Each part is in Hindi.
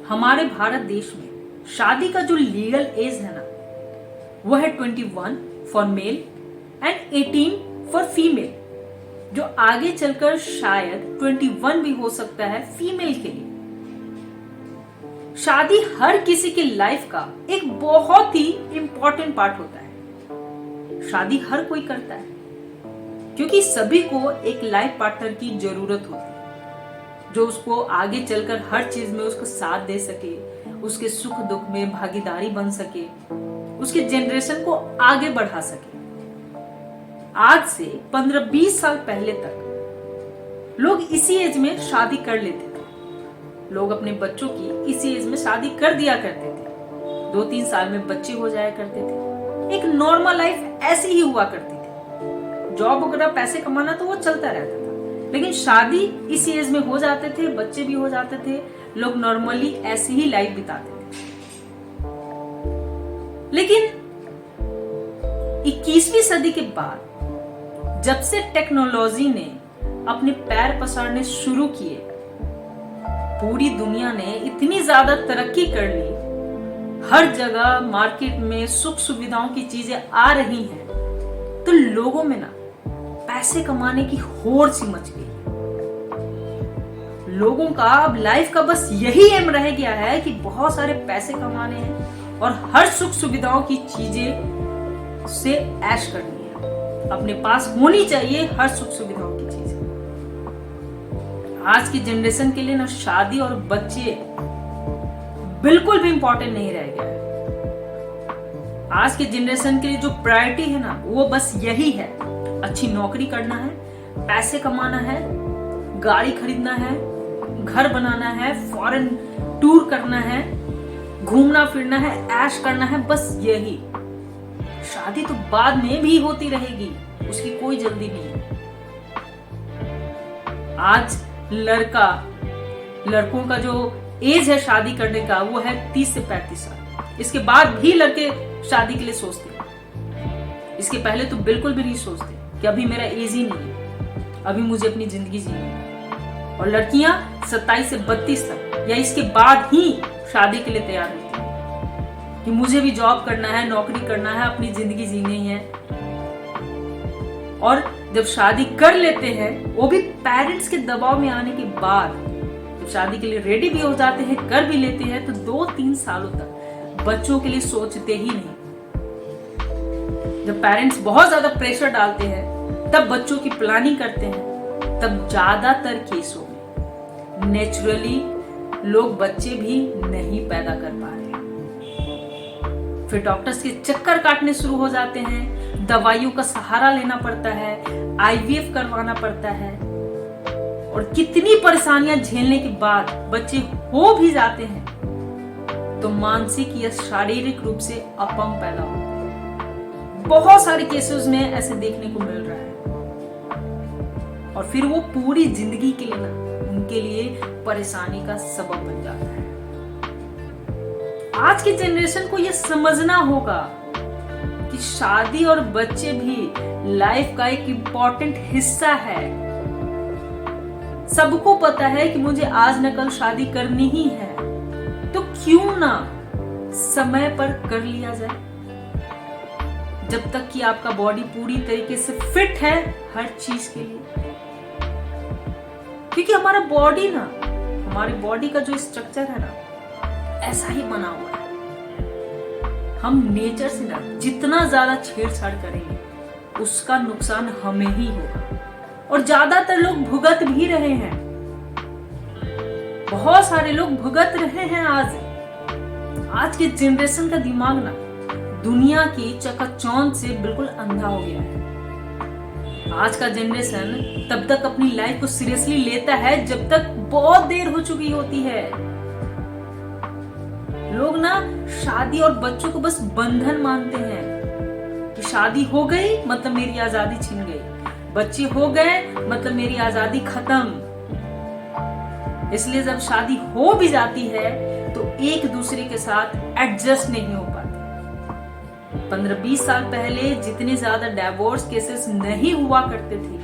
हमारे भारत देश में शादी का जो लीगल एज है ना, वो है 21 for male and 18 for female, जो आगे चलकर शायद 21 भी हो सकता है फीमेल के लिए। शादी हर किसी की लाइफ का एक बहुत ही इंपॉर्टेंट पार्ट होता है। शादी हर कोई करता है क्योंकि सभी को एक लाइफ पार्टनर की जरूरत होती है, जो उसको आगे चलकर हर चीज में उसको साथ दे सके, उसके सुख दुख में भागीदारी बन सके, उसके जनरेशन को आगे बढ़ा सके। आज से 15-20 साल पहले तक लोग इसी एज में शादी कर लेते थे। लोग अपने बच्चों की इसी एज में शादी कर दिया करते थे। 2-3 साल में बच्चे हो जाया करते थे। एक नॉर्मल लाइफ ऐसी ही हुआ करती थी। जॉब वगैरह पैसे कमाना तो वो चलता रहता था, लेकिन शादी इसी एज में हो जाते थे, बच्चे भी हो जाते थे। लोग नॉर्मली ऐसी ही लाइफ बिताते थे। लेकिन 21वीं सदी के बाद जब से टेक्नोलॉजी ने अपने पैर पसारने शुरू किए, पूरी दुनिया ने इतनी ज्यादा तरक्की कर ली, हर जगह मार्केट में सुख सुविधाओं की चीजें आ रही हैं, तो लोगों में ना पैसे कमाने की होड़ सी मच गई। लोगों का अब लाइफ का बस यही एम रह गया है कि बहुत सारे पैसे कमाने हैं और हर सुख सुविधाओं की चीजें से ऐश करनी है। अपने पास होनी चाहिए हर सुख सुविधाओं की चीज। आज की जनरेशन के लिए ना शादी और बच्चे बिल्कुल भी इंपॉर्टेंट नहीं रह गया है। आज के जनरेशन के लिए जो प्रायोरिटी है ना, वो बस यही है, अच्छी नौकरी करना है, पैसे कमाना है, गाड़ी खरीदना है, घर बनाना है, फॉरेन टूर करना है, घूमना फिरना है, ऐश करना है, बस यही। शादी तो बाद में भी होती रहेगी, उसकी कोई जल्दी नहीं है। आज लड़कों का जो एज है शादी करने का, वो है 30 से 35 साल। इसके बाद भी लड़के शादी के लिए सोचते हैं। इसके पहले तो बिल्कुल भी नहीं सोचते कि अभी मेरा एज ही नहीं है, अभी मुझे अपनी जिंदगी जीनी है। और लड़कियां 27 से 32 तक या इसके बाद ही शादी के लिए तैयार होती है कि मुझे भी जॉब करना है, नौकरी करना है, अपनी जिंदगी जीनी है। और जब शादी कर लेते हैं, वो भी पेरेंट्स के दबाव में आने के बाद, जब शादी के लिए रेडी भी हो जाते हैं, कर भी लेते हैं, तो 2-3 सालों तक बच्चों के लिए सोचते ही नहीं। जब पेरेंट्स बहुत ज्यादा प्रेशर डालते हैं, तब बच्चों की प्लानिंग करते हैं। तब ज्यादातर केसों में नेचुरली लोग बच्चे भी नहीं पैदा कर पा रहे। फिर डॉक्टर्स के चक्कर काटने शुरू हो जाते हैं, दवाइयों का सहारा लेना पड़ता है, आईवीएफ करवाना पड़ता है, और कितनी परेशानियां झेलने के बाद बच्चे हो भी जाते हैं, तो मानसिक या शारीरिक रूप से अपंग पैदा होते हैं। बहुत सारे केसेस में ऐसे देखने को मिल रहा है। और फिर वो पूरी जिंदगी के लिए ना उनके लिए परेशानी का सबब बन जाता है। आज की जनरेशन को ये समझना होगा कि शादी और बच्चे भी लाइफ का एक इम्पॉर्टेंट हिस्सा है। सबको पता है कि मुझे आज न कल शादी करनी ही है, तो क्यों ना समय पर कर लिया जाए, जब तक कि आपका बॉडी पूरी तरीके से फिट है हर चीज के लिए। क्योंकि हमारा बॉडी ना, हमारे बॉडी का जो स्ट्रक्चर है ना, ऐसा ही बना हुआ है। हम नेचर से ना जितना ज्यादा छेड़छाड़ करेंगे, उसका नुकसान हमें ही होगा। और ज्यादातर लोग भुगत भी रहे हैं। बहुत सारे लोग भुगत रहे हैं। आज के जनरेशन का दिमाग ना दुनिया की चकाचौंध से बिल्कुल अंधा हो गया है। आज का जनरेशन तब तक अपनी लाइफ को सीरियसली लेता है जब तक बहुत देर हो चुकी होती है। लोग ना शादी और बच्चों को बस बंधन मानते हैं कि शादी हो गई मतलब मेरी आजादी छिन गई, बच्चे हो गए मतलब मेरी आजादी खत्म। इसलिए जब शादी हो भी जाती है तो एक दूसरे के साथ एडजस्ट नहीं हो पाते। 15-20 साल पहले जितने ज्यादा डिवोर्स केसेस नहीं हुआ करते थे,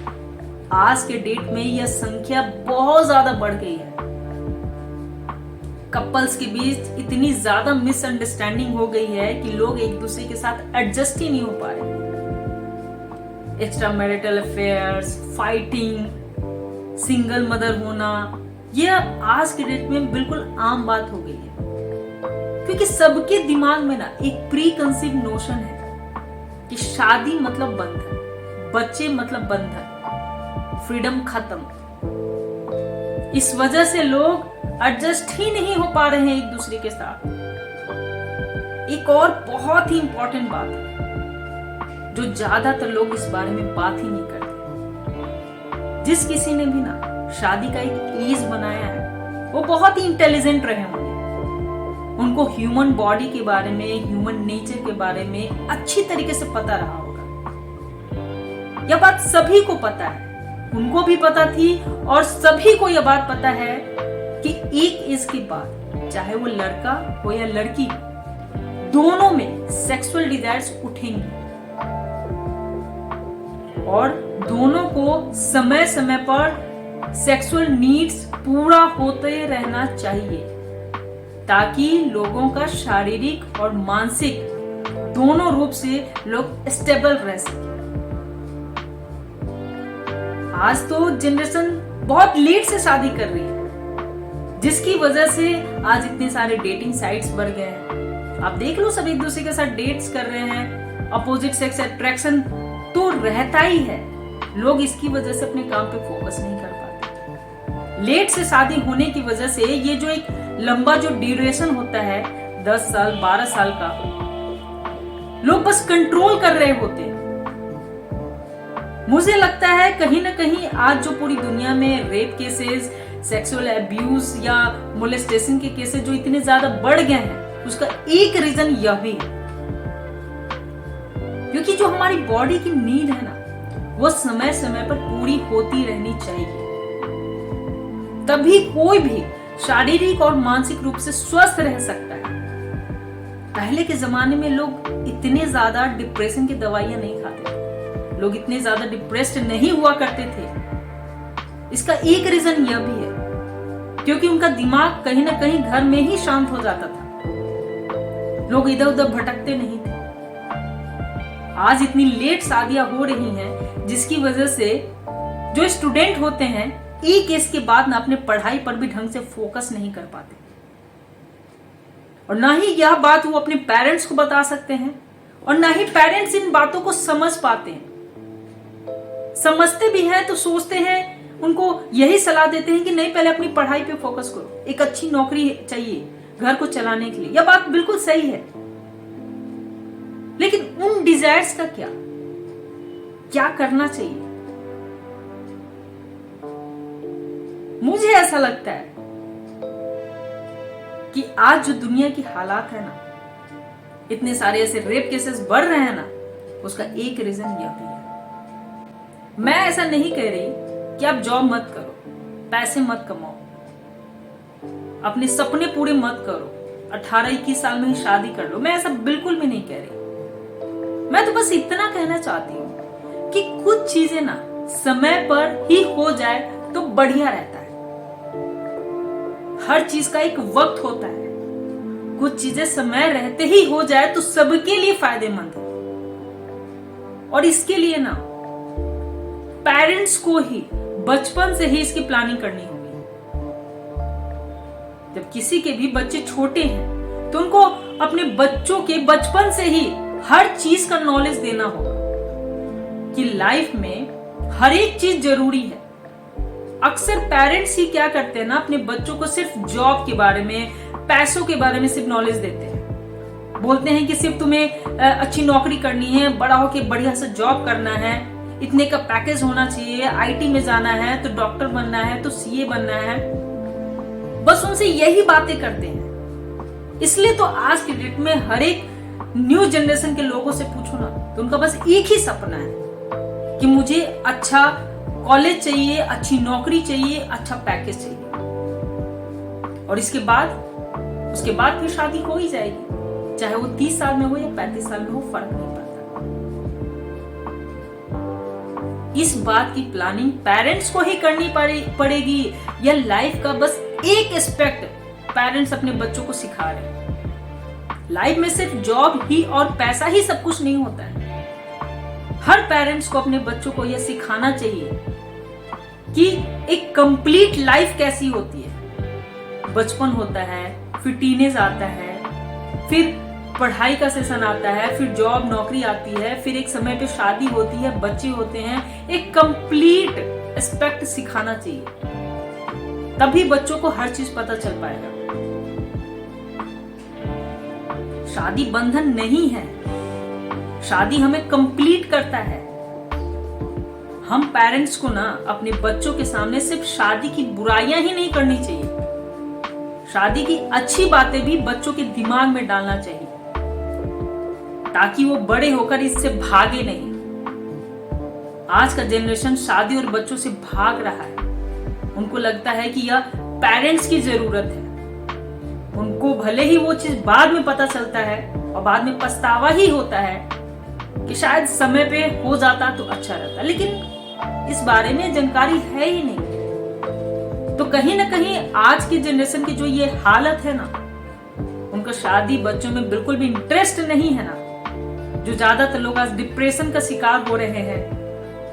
आज के डेट में यह संख्या बहुत ज्यादा बढ़ गई है। कपल्स के बीच इतनी ज्यादा मिसअंडरस्टैंडिंग हो गई है कि लोग एक दूसरे के साथ एडजस्ट ही नहीं हो पा रहे। Extra marital affairs, fighting, single mother होना, यह आज के डेट में बिल्कुल आम बात हो गई है। क्योंकि सबके दिमाग में ना एक प्री कंसीव नोशन है कि शादी मतलब बंधन, बच्चे मतलब बंधन, फ्रीडम खत्म। इस वजह से लोग एडजस्ट ही नहीं हो पा रहे हैं एक दूसरे के साथ। एक और बहुत ही इंपॉर्टेंट बात है जो ज्यादातर लोग इस बारे में बात ही नहीं करते। जिस किसी ने भी ना शादी का एक एज बनाया है वो बहुत ही इंटेलिजेंट रहे होंगे। उनको ह्यूमन बॉडी के बारे में, ह्यूमन नेचर के बारे में अच्छी तरीके से पता रहा होगा। यह बात सभी को पता है, उनको भी पता थी और सभी को यह बात पता है कि एक एज के बाद चाहे वो लड़का हो या लड़की, दोनों में सेक्सुअल डिजायर्स उठेंगी और दोनों को समय समय पर सेक्सुअल नीड्स पूरा होते रहना चाहिए ताकि लोगों का शारीरिक और मानसिक दोनों रूप से लोग स्टेबल रह सके। आज तो जनरेशन बहुत लेट से शादी कर रही है, जिसकी वजह से आज इतने सारे डेटिंग साइट्स बढ़ गए हैं। आप देख लो, सब एक दूसरे के साथ डेट्स कर रहे हैं। अपोजिट सेक्स अट्रैक्शन तो रहता ही है, लोग इसकी वजह से अपने काम पे फोकस नहीं कर पाते। लेट से शादी होने की वजह से ये जो एक लंबा जो ड्यूरेशन होता है 10 साल 12 साल का, लोग बस कंट्रोल कर रहे होते हैं। मुझे लगता है कहीं ना कहीं आज जो पूरी दुनिया में रेप केसेस, सेक्सुअल अब्यूज या मोलेस्टेशन के केसेस जो इतने ज्यादा बढ़ गए हैं, उसका एक रीजन यह भी है क्योंकि जो हमारी बॉडी की नीड है ना, वो समय समय पर पूरी होती रहनी चाहिए। तभी कोई भी शारीरिक और मानसिक रूप से स्वस्थ रह सकता है। पहले के जमाने में लोग इतने ज्यादा डिप्रेशन की दवाइयां नहीं खाते थे, लोग इतने ज्यादा डिप्रेस्ड नहीं हुआ करते थे। इसका एक रीजन यह भी है क्योंकि उनका दिमाग कहीं ना कहीं घर में ही शांत हो जाता था, लोग इधर उधर भटकते नहीं थे। आज इतनी लेट शादियां हो रही हैं जिसकी वजह से जो स्टूडेंट होते हैं एक एज के बाद ना अपने पढ़ाई पर भी ढंग से फोकस नहीं कर पाते और ना ही यह बात वो अपने पेरेंट्स को बता सकते हैं और ना ही पेरेंट्स इन बातों को समझ पाते हैं। समझते भी हैं तो सोचते हैं, उनको यही सलाह देते हैं कि नहीं, पहले अपनी पढ़ाई पे फोकस करो, एक अच्छी नौकरी चाहिए घर को चलाने के लिए। यह बात बिल्कुल सही है, लेकिन उन डिजायर्स का क्या करना चाहिए? मुझे ऐसा लगता है कि आज जो दुनिया की हालात है ना, इतने सारे ऐसे रेप केसेस बढ़ रहे हैं ना, उसका एक रीजन यह भी है। मैं ऐसा नहीं कह रही कि आप जॉब मत करो, पैसे मत कमाओ, अपने सपने पूरे मत करो, 18-21 साल में ही शादी कर लो, मैं ऐसा बिल्कुल भी नहीं कह रही। मैं तो बस इतना कहना चाहती हूँ कि कुछ चीजें ना समय पर ही हो जाए तो बढ़िया रहता है। हर चीज का एक वक्त होता है, कुछ चीजें समय रहते ही हो जाए तो सबके लिए फायदेमंद है। और इसके लिए ना पेरेंट्स को ही बचपन से ही इसकी प्लानिंग करनी होगी। जब किसी के भी बच्चे छोटे हैं तो उनको अपने बच्चों के बचपन से ही हर चीज का नॉलेज देना होगा कि लाइफ में हर एक चीज जरूरी है। अक्सर पेरेंट्स ही क्या करते हैं ना, अपने बच्चों को सिर्फ जॉब के बारे में, पैसों के बारे में सिर्फ नॉलेज देते हैं। बोलते हैं कि सिर्फ तुम्हें अच्छी नौकरी करनी है, बड़ा होके बढ़िया से जॉब करना है, इतने का पैकेज होना चाहिए, आईटी में जाना है तो डॉक्टर बनना है तो सीए बनना है। बस उनसे यही बातें करते हैं। इसलिए तो आज की डेट में हर एक न्यू जनरेशन के लोगों से पूछो ना तो उनका बस एक ही सपना है कि मुझे अच्छा कॉलेज चाहिए, अच्छी नौकरी चाहिए, अच्छा पैकेज चाहिए, और उसके बाद फिर शादी हो ही जाएगी, चाहे वो 30 साल में हो या 35 साल में हो, फर्क नहीं पड़ता। इस बात की प्लानिंग पेरेंट्स को ही करनी पड़ेगी। या लाइफ का बस एक एस्पेक्ट पेरेंट्स अपने बच्चों को सिखा रहे हैं। लाइफ में सिर्फ जॉब ही और पैसा ही सब कुछ नहीं होता है। हर पेरेंट्स को अपने बच्चों को यह सिखाना चाहिए कि एक कंप्लीट लाइफ कैसी होती है। बचपन होता है, फिर टीनेज आता है, फिर पढ़ाई का सेशन आता है, फिर जॉब नौकरी आती है, फिर एक समय पे शादी होती है, बच्चे होते हैं। एक कंप्लीट एस्पेक्ट सिखाना चाहिए, तभी बच्चों को हर चीज पता चल पाएगा। शादी बंधन नहीं है, शादी हमें कंप्लीट करता है। हम पेरेंट्स को ना अपने बच्चों के सामने सिर्फ शादी की बुराइयां ही नहीं करनी चाहिए, शादी की अच्छी बातें भी बच्चों के दिमाग में डालना चाहिए, ताकि वो बड़े होकर इससे भागे नहीं। आज का जनरेशन शादी और बच्चों से भाग रहा है। उनको लगता है कि यह पेरेंट्स की जरूरत है। उनको भले ही वो चीज बाद में पता चलता है और बाद में पछतावा ही होता है कि शायद समय पे हो जाता तो अच्छा रहता, लेकिन इस बारे में जानकारी है ही नहीं। तो कहीं ना कहीं आज की जनरेशन की जो ये हालत है ना, उनका शादी बच्चों में बिल्कुल भी इंटरेस्ट नहीं है ना। जो ज्यादातर लोग आज डिप्रेशन का शिकार हो रहे हैं,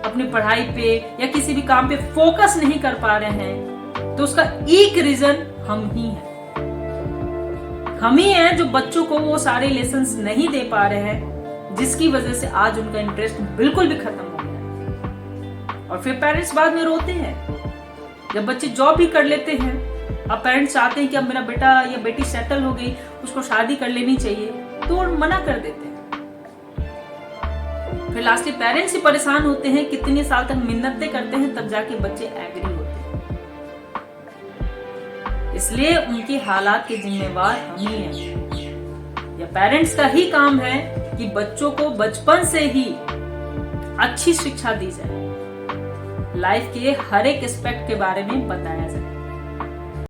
अपनी पढ़ाई पे या किसी भी काम पे फोकस नहीं कर पा रहे हैं, तो उसका एक रीजन हम ही हैं। हम ही हैं जो बच्चों को वो सारे लेसन्स नहीं दे पा रहे हैं, जिसकी वजह से आज उनका इंटरेस्ट बिल्कुल भी खत्म हो गया। और फिर पेरेंट्स बाद में रोते हैं जब बच्चे जॉब भी कर लेते हैं। अब पेरेंट्स चाहते हैं कि अब मेरा बेटा या बेटी सेटल हो गई, उसको शादी कर लेनी चाहिए, तो मना कर देते हैं। फिर लास्टली पेरेंट्स ही परेशान होते हैं, कितने साल तक मिन्नतें करते हैं, तब जाके बच्चे एग्री होते हैं। इसलिए उनके हालात के जिम्मेवार हम ही हैं। यह पेरेंट्स का ही काम है कि बच्चों को बचपन से ही अच्छी शिक्षा दी जाए, लाइफ के हर एक एस्पेक्ट के बारे में बताया जाए।